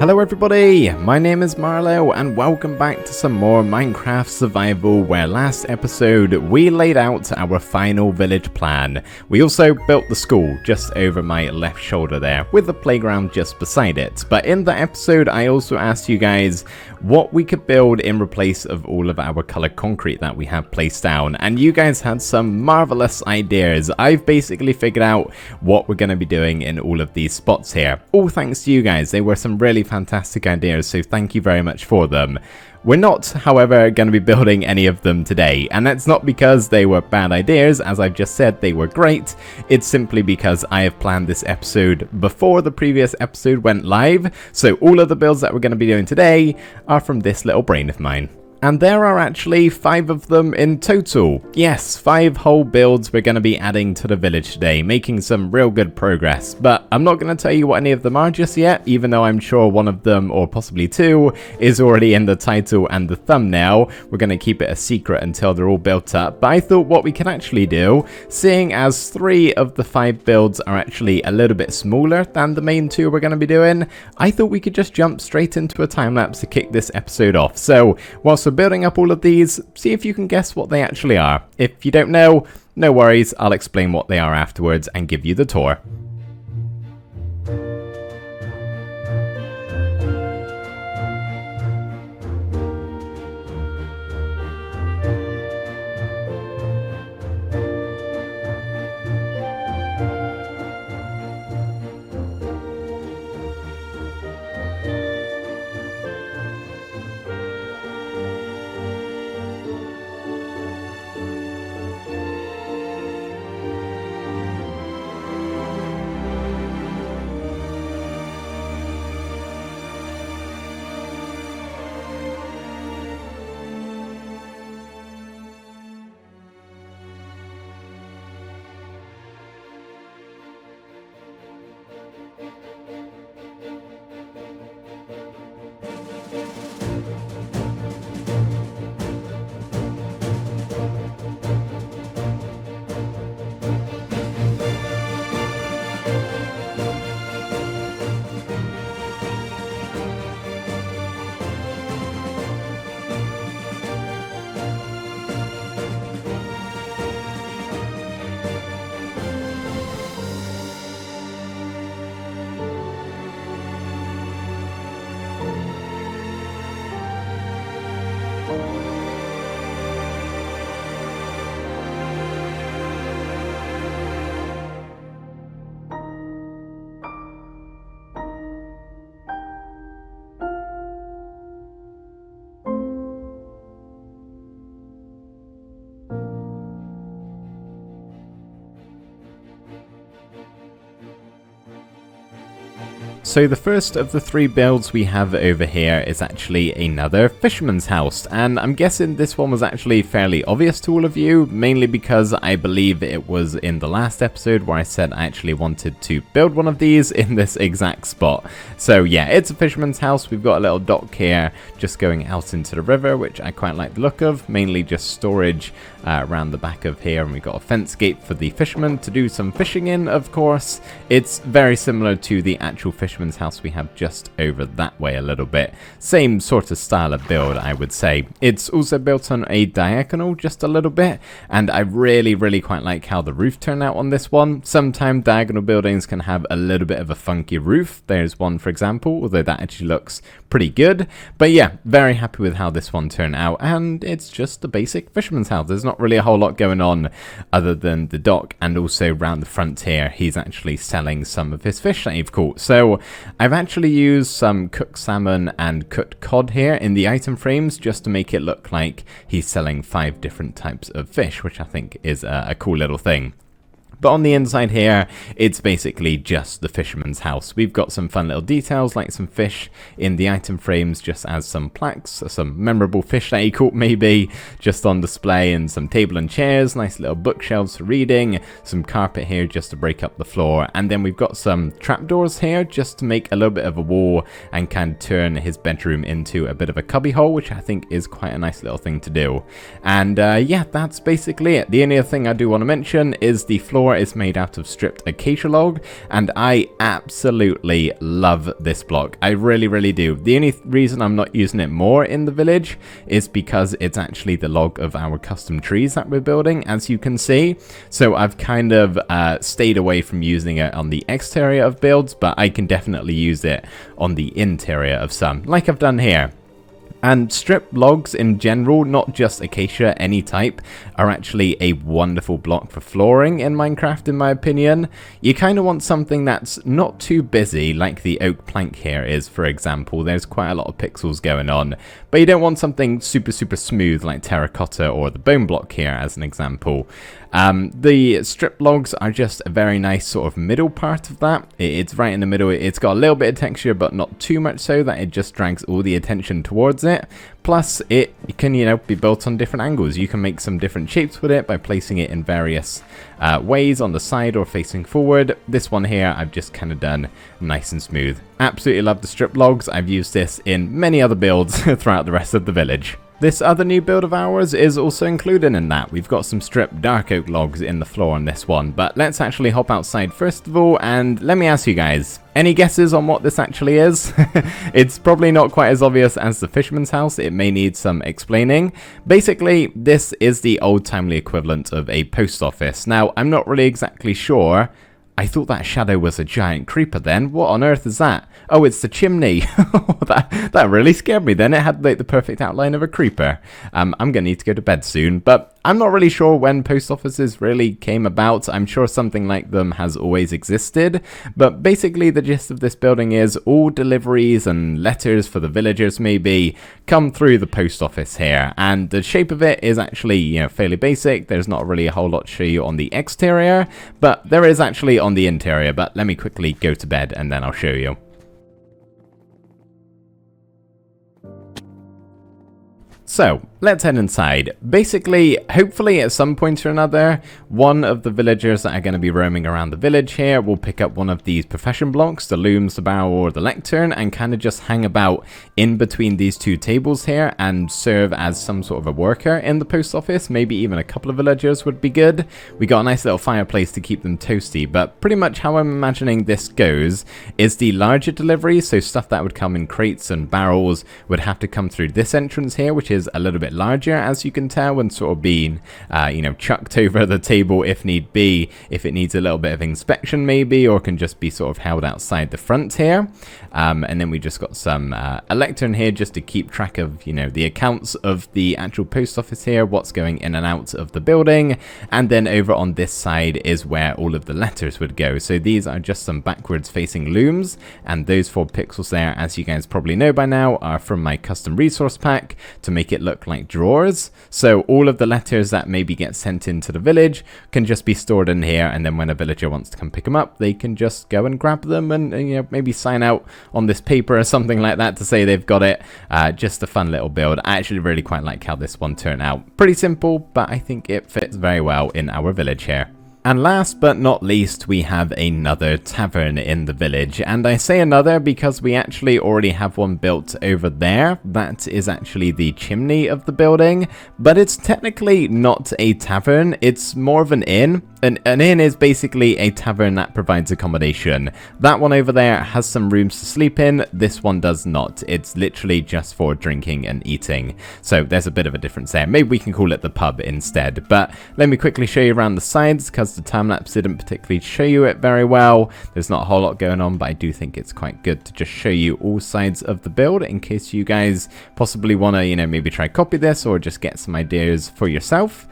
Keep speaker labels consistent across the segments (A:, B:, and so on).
A: Hello everybody, my name is Marlo and welcome back to some more Minecraft Survival, where last episode we laid out our final village plan. We also built the school just over my left shoulder there, with the playground just beside it. But in that episode I also asked you guys what we could build in replace of all of our colored concrete that we have placed down, and you guys had some marvelous ideas. I've basically figured out what we're going to be doing in all of these spots here. All thanks to you guys, they were some really fantastic ideas, so thank you very much for them. We're not, however, going to be building any of them today, and that's not because they were bad ideas. As I've just said, they were great. It's simply because I have planned this episode before the previous episode went live, so all of the builds that we're going to be doing today are from this little brain of mine. And there are actually 5 of them in total. Yes, 5 whole builds we're going to be adding to the village today, making some real good progress. But I'm not going to tell you what any of them are just yet, even though I'm sure one of them, or possibly 2, is already in the title and the thumbnail. We're going to keep it a secret until they're all built up. But I thought what we can actually do, seeing as 3 of the 5 builds are actually a little bit smaller than the main 2 we're going to be doing, I thought we could just jump straight into a time lapse to kick this episode off. So, whilst we're building up all of these, see if you can guess what they actually are. If you don't know, no worries, I'll explain what they are afterwards and give you the tour. So the first of the 3 builds we have over here is actually another fisherman's house, and I'm guessing this one was actually fairly obvious to all of you, mainly because I believe it was in the last episode where I said I actually wanted to build one of these in this exact spot. So yeah, it's a fisherman's house. We've got a little dock here just going out into the river, which I quite like the look of, mainly just storage around the back of here, and we've got a fence gate for the fishermen to do some fishing in, of course. It's very similar to the actual fisherman's house we have just over that way a little bit. Same sort of style of build, I would say. It's also built on a diagonal just a little bit, and I really quite like how the roof turned out on this one. Sometimes diagonal buildings can have a little bit of a funky roof. There's one, for example, although that actually looks pretty good. But yeah, very happy with how this one turned out, and it's just a basic fisherman's house. There's not really a whole lot going on other than the dock, and also around the front here he's actually selling some of his fish that he's caught. So I've actually used some cooked salmon and cooked cod here in the item frames just to make it look like he's selling 5 different types of fish, which I think is a cool little thing. But on the inside here, it's basically just the fisherman's house. We've got some fun little details like some fish in the item frames just as some plaques, some memorable fish that he caught maybe, just on display, and some table and chairs, nice little bookshelves for reading, some carpet here just to break up the floor, and then we've got some trapdoors here just to make a little bit of a wall and can turn his bedroom into a bit of a cubby hole, which I think is quite a nice little thing to do. And yeah, that's basically it. The only other thing I do want to mention is the floor floor is made out of stripped acacia log, and I absolutely love this block. I really do. The only reason I'm not using it more in the village is because it's actually the log of our custom trees that we're building, as you can see. So I've kind of stayed away from using it on the exterior of builds, but I can definitely use it on the interior of some, like I've done here. And stripped logs in general, not just acacia, any type, are actually a wonderful block for flooring in Minecraft, in my opinion. You kind of want something that's not too busy, like the oak plank here is, for example. There's quite a lot of pixels going on, but you don't want something super smooth like terracotta or the bone block here, as an example. The strip logs are just a very nice sort of middle part of that. It's right in the middle. It's got a little bit of texture, but not too much so that it just drags all the attention towards it. Plus, it can, you know, be built on different angles. You can make some different shapes with it by placing it in various ways on the side or facing forward. This one here, I've just kind of done nice and smooth. Absolutely love the strip logs. I've used this in many other builds throughout the rest of the village. This other new build of ours is also included in that. We've got some stripped dark oak logs in the floor on this one, but let's actually hop outside first of all, and let me ask you guys, any guesses on what this actually is? It's probably not quite as obvious as the Fisherman's house. It may need some explaining. Basically, this is the old-timely equivalent of a post office. Now, I'm not really exactly sure. I thought that shadow was a giant creeper then. What on earth is that? Oh, it's the chimney. that really scared me then. It had like the perfect outline of a creeper. I'm going to need to go to bed soon, but I'm not really sure when post offices really came about. I'm sure something like them has always existed, but basically the gist of this building is all deliveries and letters for the villagers maybe come through the post office here, and the shape of it is actually, you know, fairly basic. There's not really a whole lot to show you on the exterior, but there is actually on the interior. But let me quickly go to bed and then I'll show you. So, let's head inside. Basically, hopefully at some point or another, one of the villagers that are going to be roaming around the village here will pick up one of these profession blocks, the looms, the barrel, or the lectern, and kind of just hang about in between these two tables here and serve as some sort of a worker in the post office. Maybe even a couple of villagers would be good. We got a nice little fireplace to keep them toasty, but pretty much how I'm imagining this goes is the larger deliveries, so stuff that would come in crates and barrels, would have to come through this entrance here, which is a little bit larger, as you can tell, and sort of being, you know, chucked over the table if need be, if it needs a little bit of inspection maybe, or can just be sort of held outside the front here. And then we just got some a lectern here just to keep track of, you know, the accounts of the actual post office here, what's going in and out of the building. And then over on this side is where all of the letters would go. So these are just some backwards facing looms, and those 4 pixels there, as you guys probably know by now, are from my custom resource pack to make it look like drawers. So all of the letters that maybe get sent into the village can just be stored in here, and then when a villager wants to come pick them up, they can just go and grab them and you know, maybe sign out on this paper or something like that to say they've got it. Just a fun little build. I actually really quite like how this one turned out. Pretty simple, but I think it fits very well in our village here. And last but not least, we have another tavern in the village. And I say another because we actually already have one built over there. That is actually the chimney of the building, but it's technically not a tavern. It's more of an inn. An inn is basically a tavern that provides accommodation. That one over there has some rooms to sleep in. This one does not. It's literally just for drinking and eating. So there's a bit of a difference there. Maybe we can call it the pub instead. But let me quickly show you around the sides because the time-lapse didn't particularly show you it very well. There's not a whole lot going on, but I do think it's quite good to just show you all sides of the build in case you guys possibly want to, you know, maybe try copy this or just get some ideas for yourself.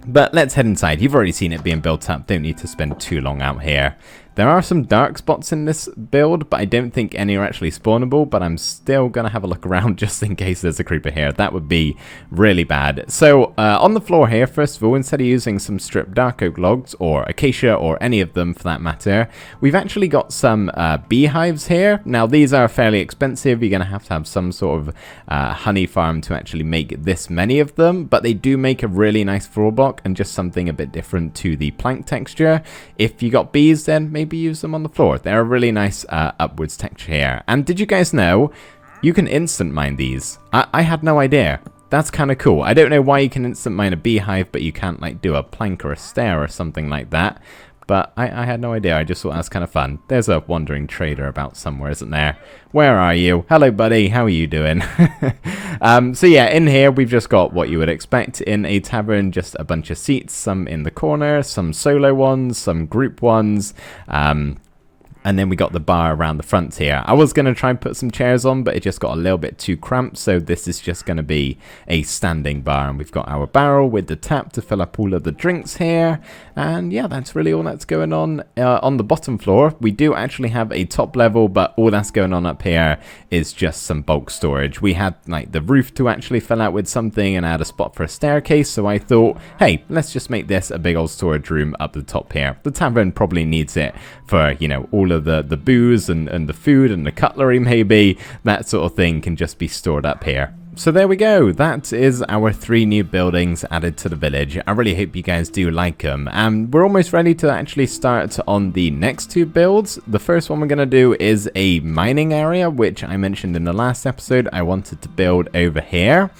A: But let's head inside. You've already seen it being built up. Don't need to spend too long out here. There are some dark spots in this build, but I don't think any are actually spawnable, but I'm still going to have a look around just in case there's a creeper here. That would be really bad. So, on the floor here, first of all, instead of using some stripped dark oak logs, or acacia, or any of them for that matter, we've actually got some beehives here. Now, these are fairly expensive. You're going to have some sort of honey farm to actually make this many of them, but they do make a really nice floor block and just something a bit different to the plank texture. If you got bees, then maybe use them on the floor. They're a really nice upwards texture here. And did you guys know you can instant mine these? I had no idea. that's kind of cool. I don't know why you can instant mine a beehive, but you can't like do a plank or a stair or something like that. But I had no idea. I just thought that's kind of fun. There's a wandering trader about somewhere, isn't there? Where are you? Hello, buddy. How are you doing? So yeah, in here we've just got what you would expect in a tavern. Just a bunch of seats, some in the corner, some solo ones, some group ones. And then we got the bar around the front here. I was going to try and put some chairs on, but it just got a little bit too cramped. So this is just going to be a standing bar. And we've got our barrel with the tap to fill up all of the drinks here. And yeah, that's really all that's going on. On the bottom floor, we do actually have a top level, but all that's going on up here is just some bulk storage. We had like the roof to actually fill out with something and add a spot for a staircase. So I thought, hey, let's just make this a big old storage room up the top here. The tavern probably needs it for, you know, all of the booze and the food and the cutlery, maybe that sort of thing can just be stored up here. So there we go, that is our 3 new buildings added to the village. I really hope you guys do like them. And we're almost ready to actually start on the next 2 builds. The first one we're going to do is a mining area, which I mentioned in the last episode I wanted to build over here.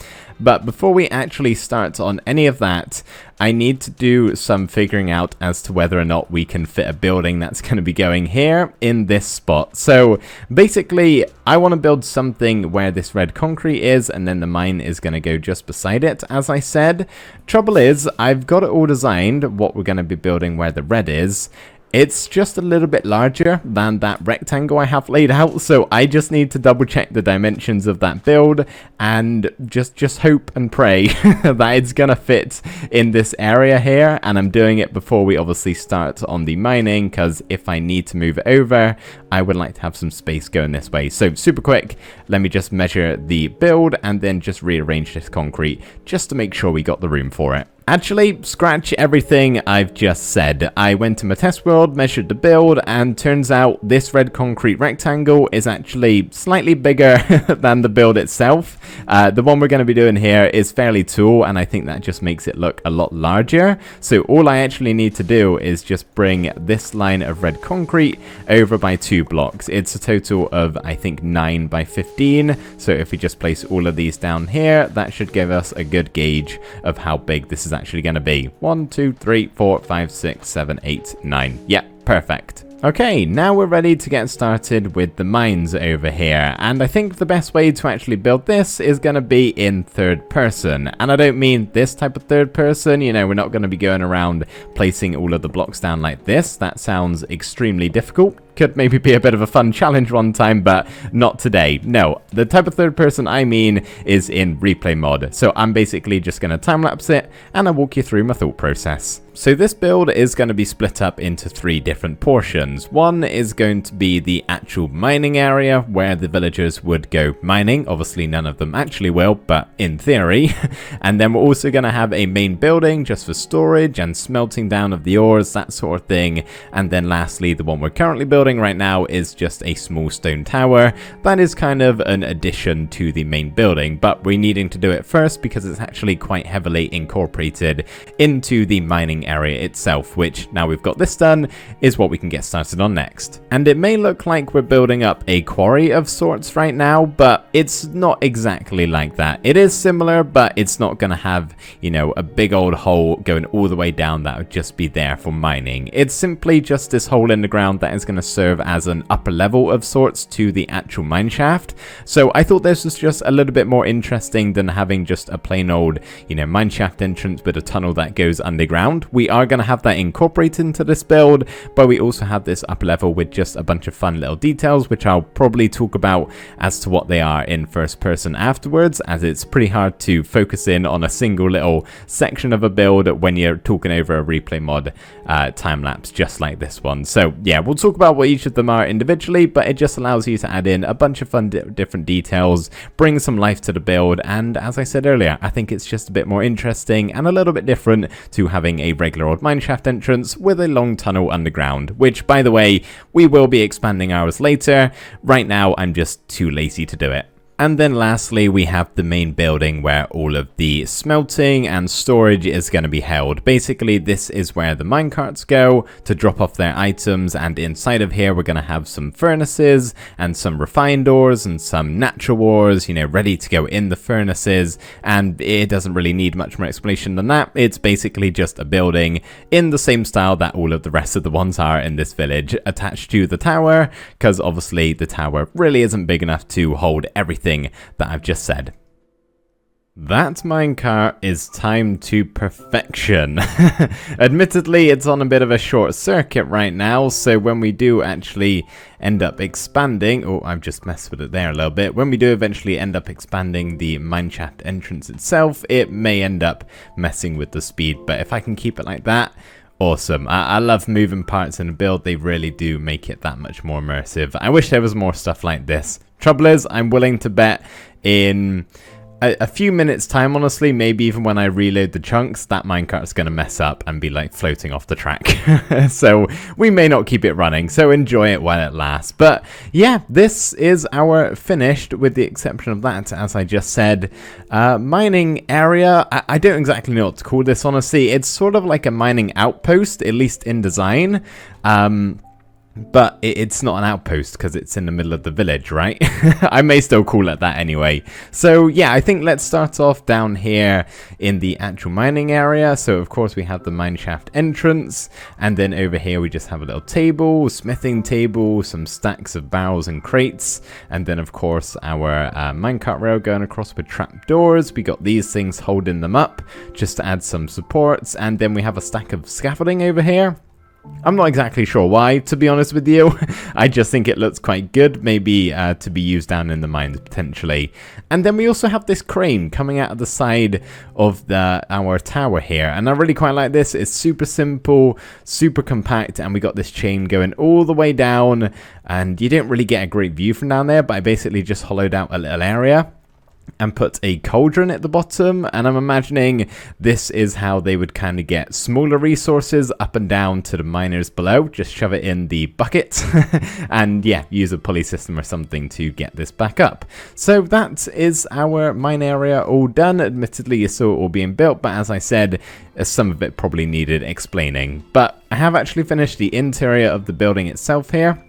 A: But before we actually start on any of that, I need to do some figuring out as to whether or not we can fit a building that's going to be going here in this spot. So basically, I want to build something where this red concrete is, and then the mine is going to go just beside it, as I said. Trouble is, I've got it all designed, what we're going to be building where the red is. It's just a little bit larger than that rectangle I have laid out, so I just need to double check the dimensions of that build and just hope and pray that it's gonna fit in this area here. And I'm doing it before we obviously start on the mining, because if I need to move it over, I would like to have some space going this way. So super quick, let me just measure the build and then just rearrange this concrete just to make sure we got the room for it. Actually, scratch everything I've just said. I went to my test world, measured the build, and turns out this red concrete rectangle is actually slightly bigger than the build itself. The one we're going to be doing here is fairly tall, and I think that just makes it look a lot larger. So all I actually need to do is just bring this line of red concrete over by 2 blocks. It's a total of, I think, 9 by 15. So if we just place all of these down here, that should give us a good gauge of how big this is actually going to be. 1, 2, 3, 4, 5, 6, 7, 8, 9. Yeah, perfect. Okay, now we're ready to get started with the mines over here, and I think the best way to actually build this is going to be in third person. And I don't mean this type of third person, you know, we're not going to be going around placing all of the blocks down like this. That sounds extremely difficult. Could maybe be a bit of a fun challenge one time, but not today. No, the type of third person I mean is in replay mod. So I'm basically just going to time-lapse it, and I'll walk you through my thought process. So this build is going to be split up into 3 different portions. One is going to be the actual mining area where the villagers would go mining. Obviously none of them actually will, but in theory. And then we're also going to have a main building just for storage and smelting down of the ores, that sort of thing. And then lastly, the one we're currently building right now is just a small stone tower. That is kind of an addition to the main building, but we're needing to do it first because it's actually quite heavily incorporated into the mining area itself, which now we've got this done is what we can get started on next. And it may look like we're building up a quarry of sorts right now, but it's not exactly like that. It is similar, but it's not going to have, you know, a big old hole going all the way down that would just be there for mining. It's simply just this hole in the ground that is going to serve as an upper level of sorts to the actual mine shaft. So I thought this was just a little bit more interesting than having just a plain old, you know, mine shaft entrance with a tunnel that goes underground. We are going to have that incorporated into this build, but we also have this upper level with just a bunch of fun little details, which I'll probably talk about as to what they are in first person afterwards, as it's pretty hard to focus in on a single little section of a build when you're talking over a replay mod time lapse just like this one. So yeah, we'll talk about what each of them are individually, but it just allows you to add in a bunch of fun different details, bring some life to the build, and as I said earlier, I think it's just a bit more interesting and a little bit different to having a regular old mineshaft entrance with a long tunnel underground, which by the way, we will be expanding ours later. Right now, I'm just too lazy to do it. And then lastly, we have the main building where all of the smelting and storage is going to be held. Basically, this is where the minecarts go to drop off their items, and inside of here we're going to have some furnaces and some refined ores and some natural ores, you know, ready to go in the furnaces. And it doesn't really need much more explanation than that. It's basically just a building in the same style that all of the rest of the ones are in this village, attached to the tower, because obviously the tower really isn't big enough to hold everything that I've just said. That minecart is timed to perfection. Admittedly, it's on a bit of a short circuit right now, so when we do actually end up expanding, oh, I've just messed with it there a little bit. When we do eventually end up expanding the mineshaft entrance itself, it may end up messing with the speed, but if I can keep it like that, awesome. I love moving parts in a build. They really do make it that much more immersive. I wish there was more stuff like this. Trouble is, I'm willing to bet in a few minutes time, honestly, maybe even when I reload the chunks, that minecart's going to mess up and be like floating off the track. So we may not keep it running, so enjoy it while it lasts. But yeah, this is our finished, with the exception of that, as I just said, mining area. I don't exactly know what to call this, honestly. It's sort of like a mining outpost, at least in design. But it's not an outpost because it's in the middle of the village, right? I may still call it that anyway. So yeah, I think let's start off down here in the actual mining area. So of course we have the mineshaft entrance, and then over here we just have a little table, smithing table, some stacks of barrels and crates, and then of course our minecart rail going across with trapdoors. We got these things holding them up just to add some supports, and then we have a stack of scaffolding over here. I'm not exactly sure why, to be honest with you. I just think it looks quite good, maybe to be used down in the mines potentially. And then we also have this crane coming out of the side of our tower here, and I really quite like this. It's super simple, super compact, and we got this chain going all the way down, and you don't really get a great view from down there, but I basically just hollowed out a little area and put a cauldron at the bottom, and I'm imagining this is how they would kind of get smaller resources up and down to the miners below. Just shove it in the bucket and yeah, use a pulley system or something to get this back up. So that is our mine area all done. Admittedly, you saw it all being built, but as I said, some of it probably needed explaining. But I have actually finished the interior of the building itself here.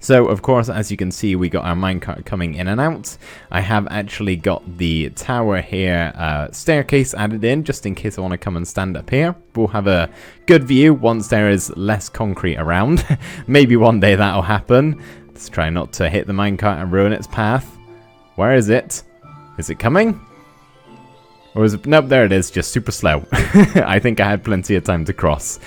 A: So, of course, as you can see, we got our minecart coming in and out. I have actually got the tower here, staircase added in, just in case I want to come and stand up here. We'll have a good view once there is less concrete around. Maybe one day that'll happen. Let's try not to hit the minecart and ruin its path. Where is it? Is it coming? Or is it? Nope, there it is, just super slow. I think I had plenty of time to cross.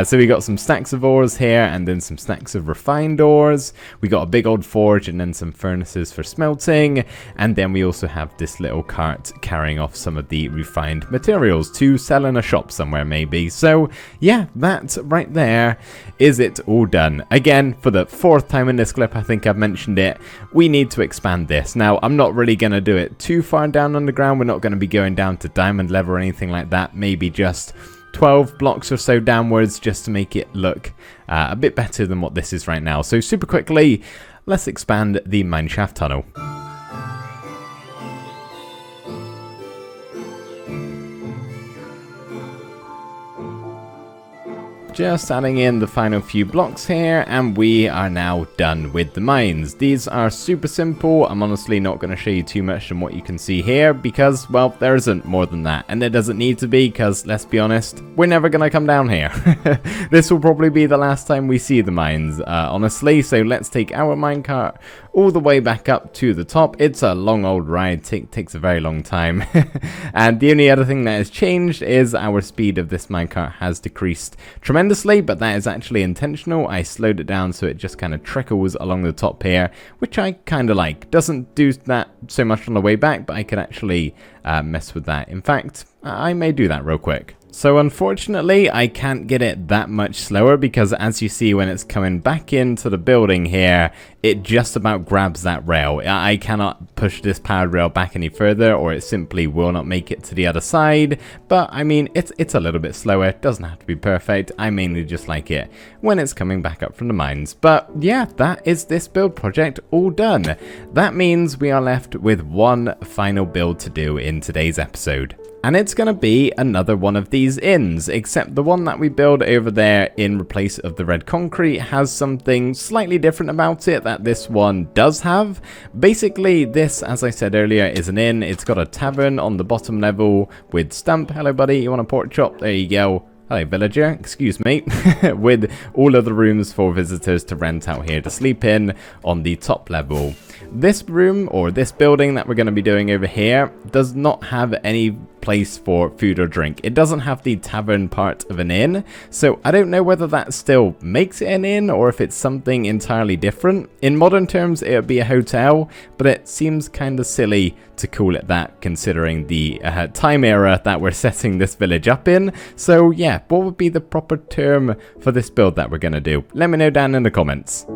A: So we got some stacks of ores here, and then some stacks of refined ores. We got a big old forge, and then some furnaces for smelting. And then we also have this little cart carrying off some of the refined materials to sell in a shop somewhere maybe. So yeah, that right there is it all done. Again, for the 4th time in this clip, I think I've mentioned it, we need to expand this. Now, I'm not really going to do it too far down underground. We're not going to be going down to diamond level or anything like that. Maybe just 12 blocks or so downwards, just to make it look a bit better than what this is right now. So super quickly, let's expand the mineshaft tunnel. Just adding in the final few blocks here, and we are now done with the mines. These are super simple. I'm honestly not going to show you too much from what you can see here because, well, there isn't more than that, and there doesn't need to be because, let's be honest, we're never going to come down here. This will probably be the last time we see the mines, honestly, so let's take our minecart all the way back up to the top. It's a long old ride, takes a very long time. And the only other thing that has changed is our speed of this minecart has decreased tremendously, but that is actually intentional. I slowed it down so it just kind of trickles along the top here, which I kind of like. Doesn't do that so much on the way back, but I could actually mess with that. In fact, I may do that real quick. So unfortunately, I can't get it that much slower because as you see when it's coming back into the building here, it just about grabs that rail. I cannot push this powered rail back any further or it simply will not make it to the other side. But I mean, it's a little bit slower. It doesn't have to be perfect. I mainly just like it when it's coming back up from the mines. But yeah, that is this build project all done. That means we are left with one final build to do in today's episode. And it's going to be another one of these inns, except the one that we build over there in place of the red concrete has something slightly different about it that this one does have. Basically, this, as I said earlier, is an inn. It's got a tavern on the bottom level with Stump. Hello, buddy. You want a pork chop? There you go. Hello, villager. Excuse me. With all of the rooms for visitors to rent out here to sleep in on the top level. This room, or this building that we're going to be doing over here, does not have any place for food or drink. It doesn't have the tavern part of an inn, so I don't know whether that still makes it an inn or if it's something entirely different. In modern terms, it would be a hotel, but it seems kind of silly to call it that considering the time era that we're setting this village up in. So yeah, what would be the proper term for this build that we're going to do? Let me know down in the comments.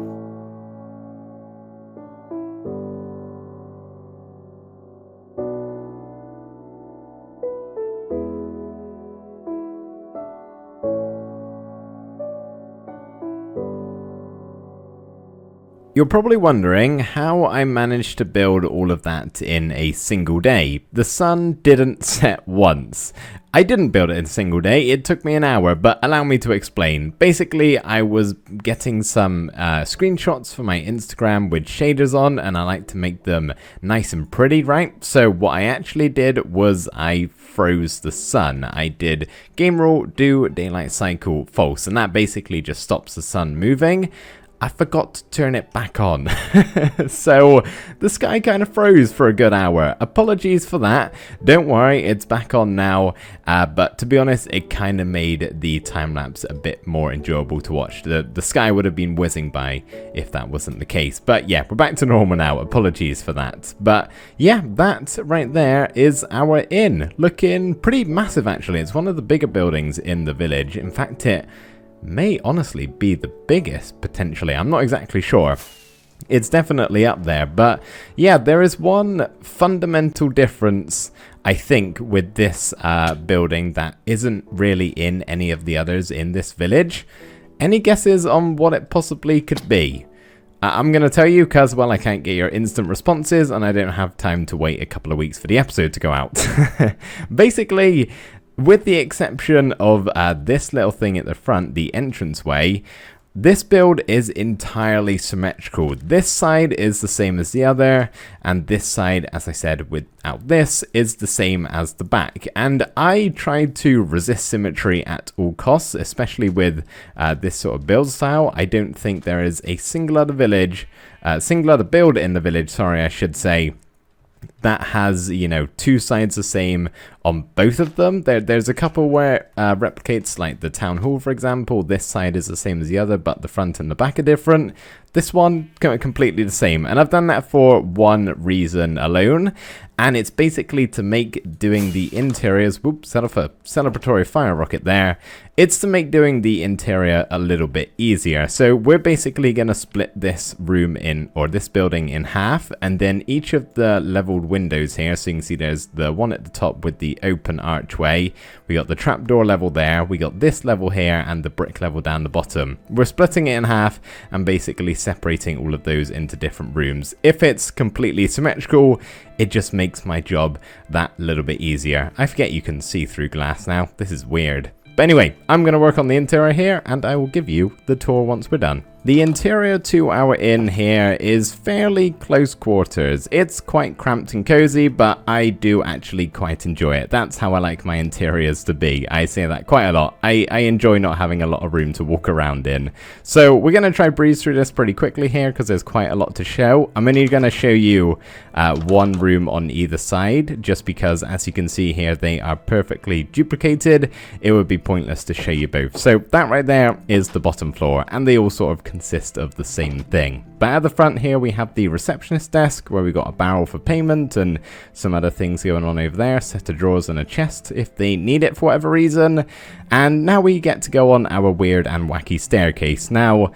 A: You're probably wondering how I managed to build all of that in a single day. The sun didn't set once. I didn't build it in a single day, it took me an hour, but allow me to explain. Basically, I was getting some screenshots for my Instagram with shaders on, and I like to make them nice and pretty, right? So what I actually did was I froze the sun. I did game rule, do daylight cycle, false, and that basically just stops the sun moving. I forgot to turn it back on. So the sky kind of froze for a good hour. Apologies for that. Don't worry, it's back on now. But to be honest, it kind of made the time lapse a bit more enjoyable to watch. The sky would have been whizzing by if that wasn't the case. But yeah, we're back to normal now. Apologies for that. But yeah, that right there is our inn. Looking pretty massive actually. It's one of the bigger buildings in the village. In fact, it may honestly be the biggest, potentially. I'm not exactly sure. It's definitely up there, but yeah, there is one fundamental difference, I think, with this building that isn't really in any of the others in this village. Any guesses on what it possibly could be? I'm going to tell you because, well, I can't get your instant responses and I don't have time to wait a couple of weeks for the episode to go out. Basically, with the exception of this little thing at the front, the entranceway, this build is entirely symmetrical. This side is the same as the other, and this side, as I said, without this, is the same as the back. And I tried to resist symmetry at all costs, especially with this sort of build style. I don't think there is a single other build in the village, sorry, I should say, that has, you know, two sides the same on both of them. There's a couple where replicates, like the town hall, for example. This side is the same as the other, but the front and the back are different. This one, completely the same. And I've done that for one reason alone. And it's basically to make doing the interiors, whoops, set off a celebratory fire rocket there. It's to make doing the interior a little bit easier. So we're basically going to split this room in, or this building in half. And then each of the leveled windows here, so you can see there's the one at the top with the open archway. We got the trapdoor level there. We got this level here and the brick level down the bottom. We're splitting it in half and basically separating all of those into different rooms. If it's completely symmetrical, it just makes my job that little bit easier. I forget you can see through glass now. This is weird. But anyway, I'm going to work on the interior here and I will give you the tour once we're done. The interior to our inn here is fairly close quarters. It's quite cramped and cozy, but I do actually quite enjoy it. That's how I like my interiors to be. I say that quite a lot. I enjoy not having a lot of room to walk around in. So we're going to try breeze through this pretty quickly here because there's quite a lot to show. I'm only going to show you one room on either side, just because as you can see here, they are perfectly duplicated. It would be pointless to show you both. So that right there is the bottom floor, and they all sort of consist of the same thing. But at the front here we have the receptionist desk where we got a barrel for payment and some other things going on over there, set of drawers and a chest if they need it for whatever reason. And now we get to go on our weird and wacky staircase. Now,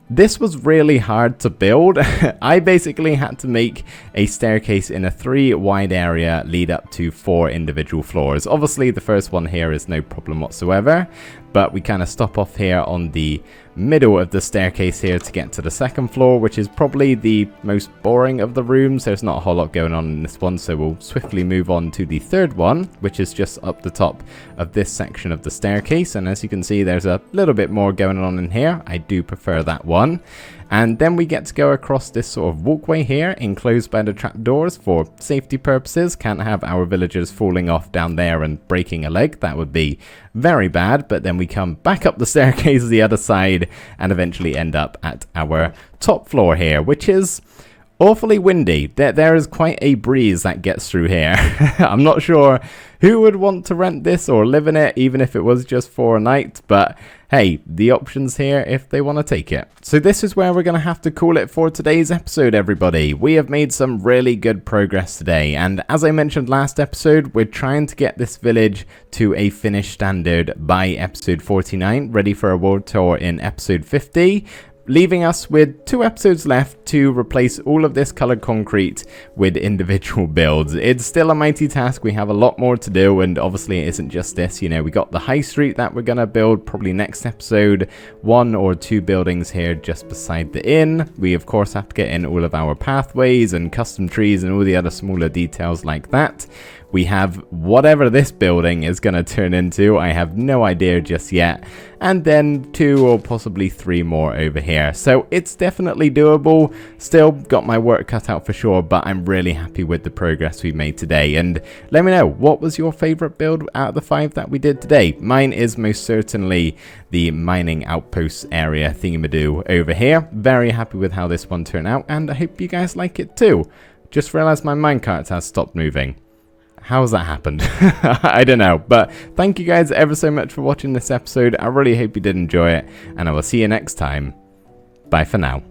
A: this was really hard to build. I basically had to make a staircase in a 3 wide area lead up to 4 individual floors. Obviously the first one here is no problem whatsoever, but we kind of stop off here on the middle of the staircase here to get to the second floor, which is probably the most boring of the rooms. There's not a whole lot going on in this one, so we'll swiftly move on to the third one, which is just up the top of this section of the staircase. And as you can see, there's a little bit more going on in here. I do prefer that one. And then we get to go across this sort of walkway here, enclosed by the trapdoors for safety purposes. Can't have our villagers falling off down there and breaking a leg. That would be very bad. But then we come back up the staircase the other side and eventually end up at our top floor here, which is awfully windy. There is quite a breeze that gets through here. I'm not sure who would want to rent this or live in it, even if it was just for a night, but hey, the option's here if they want to take it. So this is where we're going to have to call it for today's episode, everybody. We have made some really good progress today, and as I mentioned last episode, we're trying to get this village to a finished standard by episode 49, ready for a world tour in episode 50. Leaving us with 2 episodes left to replace all of this colored concrete with individual builds. It's still a mighty task. We have a lot more to do, and obviously it isn't just this. You know, we got the high street that we're gonna build probably next episode, 1 or 2 buildings here just beside the inn. We of course have to get in all of our pathways and custom trees and all the other smaller details like that. We have whatever this building is going to turn into. I have no idea just yet. And then 2 or possibly 3 more over here. So it's definitely doable. Still got my work cut out for sure, but I'm really happy with the progress we made today. And let me know, what was your favorite build out of the 5 that we did today? Mine is most certainly the mining outpost area thingamadoo over here. Very happy with how this one turned out, and I hope you guys like it too. Just realized my minecart has stopped moving. How's that happened? I don't know, but thank you guys ever so much for watching this episode. I really hope you did enjoy it, and I will see you next time. Bye for now.